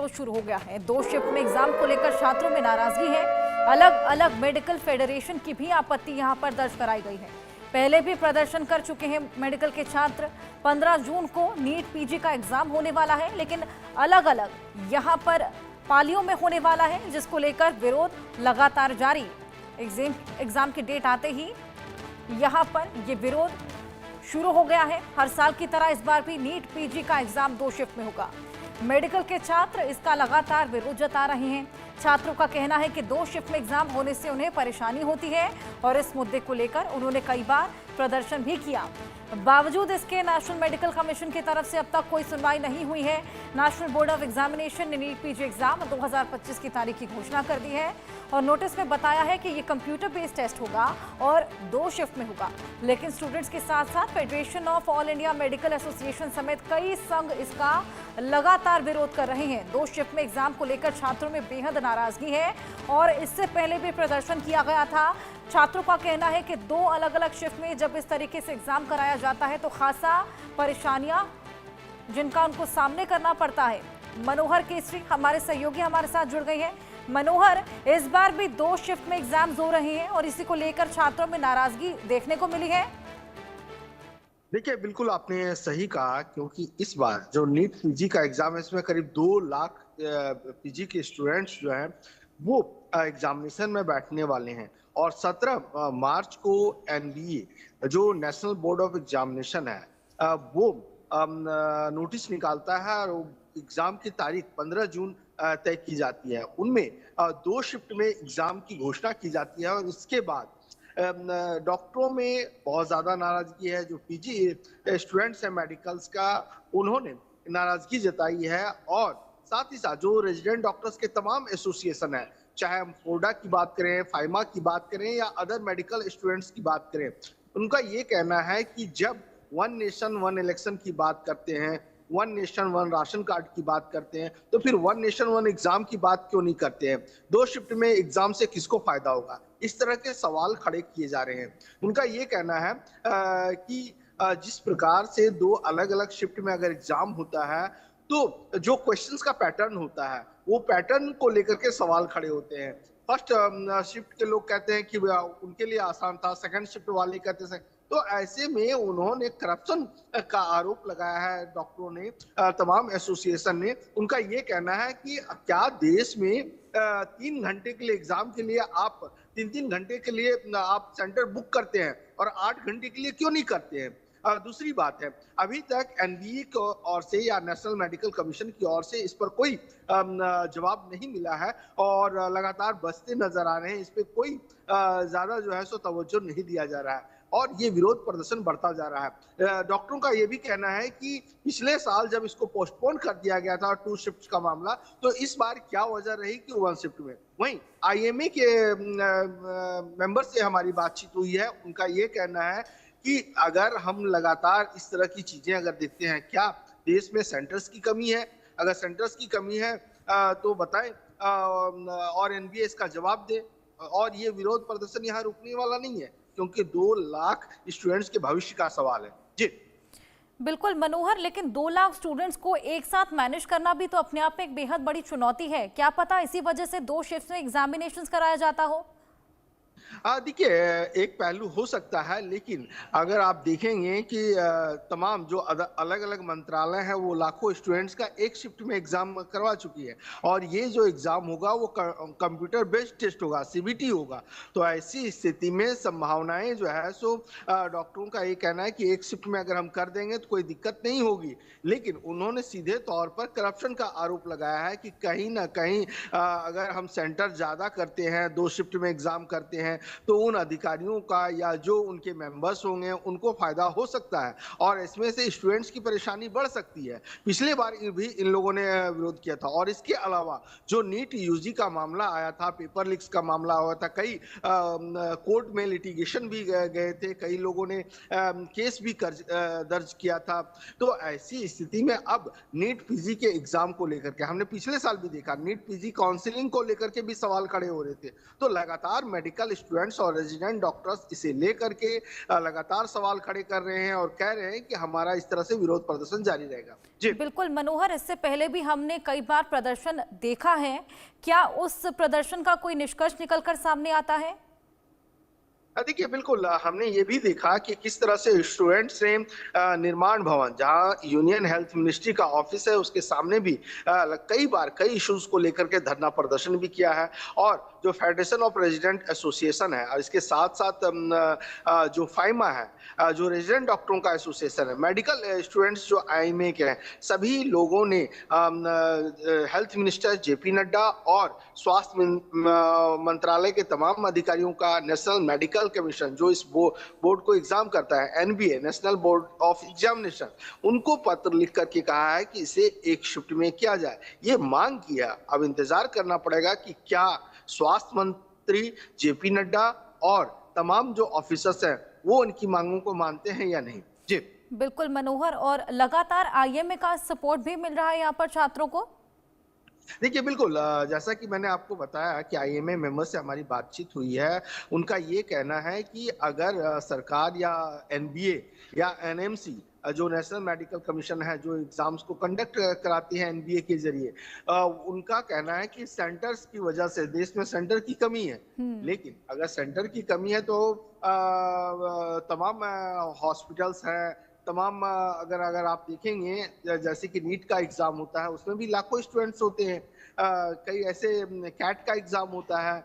विरोध शुरू हो गया है। 2 शिफ्ट में एग्जाम को लेकर छात्रों में नाराजगी है। अलग अलग मेडिकल फेडरेशन की भी आपत्ति यहां पर दर्ज कराई गई है। पहले भी प्रदर्शन कर चुके हैं मेडिकल के छात्र। 15 जून को नीट पीजी का एग्जाम होने वाला है, लेकिन अलग अलग यहां पर पालियों में होने वाला है, जिसको लेकर विरोध लगातार जारी। एग्जाम की डेट आते ही यहां पर ये विरोध शुरू हो गया है। हर साल की तरह इस बार भी नीट पीजी का एग्जाम 2 शिफ्ट में होगा। मेडिकल के छात्र इसका लगातार विरोध जता रहे हैं। छात्रों का कहना है कि 2 शिफ्ट में एग्जाम होने से उन्हें परेशानी होती है और इस मुद्दे को लेकर उन्होंने कई बार प्रदर्शन भी किया। बावजूद इसके नेशनल मेडिकल कमीशन की तरफ से अब तक कोई सुनवाई नहीं हुई है। नेशनल बोर्ड ऑफ एग्जामिनेशन ने नीट पीजी एग्जाम 2025 की तारीख की घोषणा कर दी है और नोटिस में बताया है कि ये कंप्यूटर बेस्ड टेस्ट होगा और 2 शिफ्ट में होगा। लेकिन स्टूडेंट्स के साथ साथ federation of all India medical association समेत कई संघ इसका लगातार विरोध कर रहे हैं। 2 शिफ्ट में एग्जाम को लेकर छात्रों में बेहद नाराजगी है और इससे पहले भी प्रदर्शन किया गया था। छात्रों का कहना है कि 2 अलग अलग शिफ्ट में जब इस तरीके से एग्जाम कराया जाता है तो खासा परेशानियां जिनका उनको सामने करना पड़ता है। मनोहर केसरी हमारे सहयोगी हमारे साथ जुड़ गए हैं। मनोहर, इस बार भी 2 शिफ्ट में एग्जाम्स हो रहे हैं और इसी को लेकर छात्रों में नाराजगी देखने को मिली है। देखिए, बिल्कुल आपने सही कहा, क्योंकि इस बार जो नीट पीजी का एग्जाम है इसमें करीब 2 लाख पीजी के स्टूडेंट्स जो हैं वो एग्जामिनेशन में बैठने वाले हैं और 17 मार्च को एनबीए जो नेशनल बोर्ड ऑफ एग्जामिनेशन है वो नोटिस निकालता है और एग्जाम की तारीख 15 जून तय की जाती है। उनमें 2 शिफ्ट में एग्जाम की घोषणा की जाती है और इसके बाद डॉक्टरों में बहुत ज्यादा नाराजगी है। जो पीजी स्टूडेंट्स हैं मेडिकल्स का, उन्होंने नाराजगी जताई है और साथ ही साथ जो रेजिडेंट डॉक्टर्स के तमाम एसोसिएशन है, चाहे हम फोडा की बात करें, फाइमा की बात करें या अदर मेडिकल स्टूडेंट्स की बात करें, उनका ये कहना है कि जब 1 नेशन 1 इलेक्शन की बात करते हैं, 1 नेशन 1 राशन कार्ड की बात करते हैं, तो फिर 1 नेशन 1 एग्जाम की बात क्यों नहीं करते हैं? 2 शिफ्ट में एग्जाम से किसको फायदा होगा? इस तरह के सवाल खड़े किए जा रहे हैं। उनका ये कहना है कि जिस प्रकार से 2 अलग अलग शिफ्ट में अगर एग्जाम होता है तो जो क्वेश्चंस का पैटर्न होता है वो पैटर्न को लेकर के सवाल खड़े होते हैं। फर्स्ट शिफ्ट के लोग कहते हैं कि उनके लिए आसान था, सेकंड शिफ्ट वाले कहते हैं। तो ऐसे में उन्होंने करप्शन का आरोप लगाया है डॉक्टरों ने, तमाम एसोसिएशन ने। उनका ये कहना है कि क्या देश में 3 घंटे के लिए एग्जाम के लिए आप 3-3 घंटे के लिए आप सेंटर बुक करते हैं और 8 घंटे के लिए क्यों नहीं करते हैं? दूसरी बात है, अभी तक एनबीए की ओर से या नेशनल मेडिकल कमीशन की ओर से इस पर कोई जवाब नहीं मिला है और लगातार बसते नजर आ रहे हैं। इस पर कोई ज्यादा जो है सो तवज्जो नहीं दिया जा रहा है और ये विरोध प्रदर्शन बढ़ता जा रहा है। डॉक्टरों का ये भी कहना है कि पिछले साल जब इसको पोस्टपोन कर दिया गया था 2 शिफ्ट का मामला, तो इस बार क्या वजह रही कि 1 शिफ्ट में। वहीं आईएमए के मेंबर से हमारी बातचीत हुई है। उनका ये कहना है कि अगर हम लगातार इस तरह की चीजें अगर देखते हैं, क्या देश में सेंटर्स की कमी है? अगर सेंटर्स की कमी है तो बताएं और एनबीए इसका जवाब दे। और ये विरोध प्रदर्शन यहाँ रुकने वाला नहीं है, क्योंकि 2 लाख स्टूडेंट्स के भविष्य का सवाल है। जी बिल्कुल मनोहर, लेकिन 2 लाख स्टूडेंट्स को एक साथ मैनेज करना भी तो अपने आप में एक बेहद बड़ी चुनौती है। क्या पता इसी वजह से 2 शिफ्ट में एग्जामिनेशंस कराया जाता हो। देखिए, एक पहलू हो सकता है, लेकिन अगर आप देखेंगे कि तमाम जो अलग अलग मंत्रालय हैं वो लाखों स्टूडेंट्स का एक शिफ्ट में एग्जाम करवा चुकी है और ये जो एग्जाम होगा वो कंप्यूटर बेस्ड टेस्ट होगा, सीबीटी होगा। तो ऐसी स्थिति में संभावनाएं जो है सो डॉक्टरों का ये कहना है कि एक शिफ्ट में अगर हम कर देंगे तो कोई दिक्कत नहीं होगी। लेकिन उन्होंने सीधे तौर पर करप्शन का आरोप लगाया है कि कहीं ना कहीं अगर हम सेंटर ज्यादा करते हैं, 2 शिफ्ट में एग्जाम करते हैं, तो उन अधिकारियों का या जो उनके मेंबर्स होंगे उनको फायदा हो सकता है और इसमें से स्टूडेंट्स की परेशानी बढ़ सकती है। पिछले बार भी इन लोगों ने विरोध किया था और इसके अलावा जो नीट यूजी का मामला आया था, पेपर लीक्स का मामला हुआ था, कई कोर्ट में लिटिगेशन भी गए थे, कई लोगों ने केस भी दर्ज किया था। तो ऐसी स्थिति में अब नीट पीजी के एग्जाम को लेकर के हमने पिछले साल भी देखा, नीट पीजी काउंसिलिंग को लेकर के भी सवाल खड़े हो रहे थे। तो लगातार मेडिकल स्टूडेंट्स और रेजिडेंट डॉक्टर्स इसे लेकर के लगातार सवाल खड़े कर रहे हैं और कह रहे हैं कि हमारा इस तरह से विरोध प्रदर्शन जारी रहेगा। जी बिल्कुल मनोहर, इससे पहले भी हमने कई बार प्रदर्शन देखा है, क्या उस प्रदर्शन का कोई निष्कर्ष निकलकर सामने आता है? देखिए बिल्कुल हमने ये भी देखा कि किस तरह से स्टूडेंट्स ने निर्माण भवन जहां यूनियन हेल्थ मिनिस्ट्री का ऑफिस है उसके सामने भी कई बार कई इश्यूज को लेकर के धरना प्रदर्शन भी किया है। और जो फेडरेशन ऑफ रेजिडेंट एसोसिएशन है और इसके साथ साथ जो फाइमा है, जो रेजिडेंट डॉक्टरों का एसोसिएशन है, मेडिकल स्टूडेंट्स जो आईएमए के हैं, सभी लोगों ने हेल्थ मिनिस्टर जेपी नड्डा और स्वास्थ्य मंत्रालय के तमाम अधिकारियों का, नेशनल मेडिकल कमीशन जो इस बोर्ड को एग्जाम करता है, NBA national board of examination, उनको पत्र लिख करके कहा है कि इसे एक शिफ्ट में किया जाए। ये मांग किया। अब इंतजार करना पड़ेगा कि क्या स्वास्थ्य मंत्री जेपी नड्डा और तमाम जो ऑफिसर्स हैं वो उनकी मांगों को मानते हैं या नहीं। जी बिल्कुल मनोहर, और लगातार आईएमए का सपोर्ट भी मिल रहा है यहाँ पर छात्रों को? देखिए बिल्कुल जैसा कि मैंने आपको बताया कि आईएमए मेंबर से हमारी बातचीत हुई है, उनका ये कहना है कि अगर सरकार या एनबीए या एनएमसी जो नेशनल मेडिकल कमीशन है जो एग्जाम्स को कंडक्ट कराती है एनबीए के जरिए, उनका कहना है कि सेंटर्स की वजह से देश में सेंटर की कमी है। लेकिन अगर सेंटर की कमी है तो तमाम हॉस्पिटल्स हैं, तमाम अगर अगर आप देखेंगे जैसे कि नीट का एग्जाम होता है उसमें भी लाखों स्टूडेंट्स होते हैं। कई ऐसे कैट का एग्जाम होता है,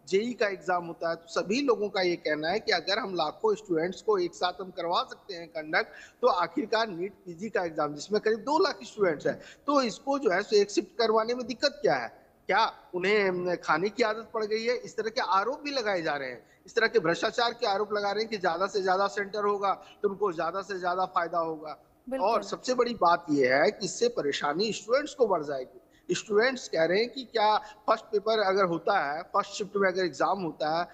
जेई का एग्जाम होता है। तो सभी लोगों का ये कहना है कि अगर हम लाखों स्टूडेंट्स को एक साथ हम करवा सकते हैं कंडक्ट, तो आखिरकार नीट पीजी का एग्जाम जिसमें करीब 2 लाख स्टूडेंट्स हैं, तो इसको जो है सो एक शिफ्ट करवाने में दिक्कत क्या है? क्या उन्हें खाने की आदत पड़ गई है? इस तरह के आरोप भी लगाए जा रहे हैं। इस तरह के भ्रष्टाचार के आरोप लगा रहे हैं कि ज्यादा से ज्यादा सेंटर होगा तो उनको ज्यादा से ज्यादा फायदा होगा। और बिल्कुल। सबसे बड़ी बात यह है कि इससे परेशानी स्टूडेंट्स को बढ़ जाएगी। स्टूडेंट्स कह रहे हैं कि क्या फर्स्ट पेपर अगर होता है, फर्स्ट शिफ्ट में अगर एग्जाम होता है